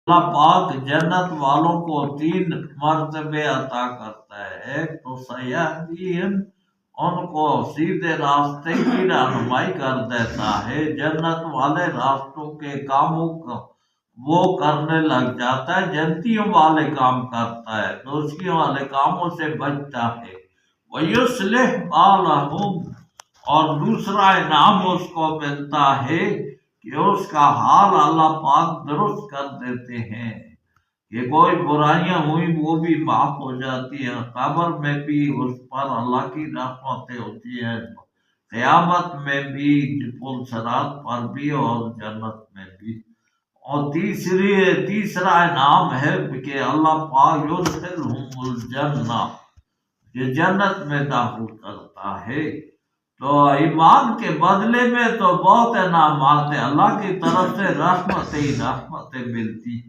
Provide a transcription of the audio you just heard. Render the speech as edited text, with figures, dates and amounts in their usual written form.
اللہ پاک جنت والوں کو 3 مرتبے عطا کرتا ہے۔ ایک تو سیہدیہم، ان کو سیدھے راستے کی رہنمائی کر دیتا ہے، جنت والے راستوں کے کاموں کو وہ کرنے لگ جاتا ہے، جنتیوں والے کام کرتا ہے، دوستیوں والے کاموں سے بچتا ہے۔ وَيُصْلِحْ بَالَهُمْ، اور دوسرا انعام اس کو ملتا ہے کہ اس کا حال اللہ پاک درست کر دیتے ہیں، کہ کوئی برائیاں ہوئی وہ بھی معاف ہو جاتی ہیں، قبر میں بھی اس پر اللہ کی رحمتیں ہوتی ہیں، قیامت میں بھی، پل صراط پر بھی، اور جنت میں بھی۔ اور تیسرا انعام ہے کہ اللہ پاک یدخلہم الجنہ، یہ جنت میں داخل کرتا ہے۔ تو ایمان کے بدلے میں تو بہت انعامات ہیں، اللہ کی طرف سے رحمتیں ملتی ہیں۔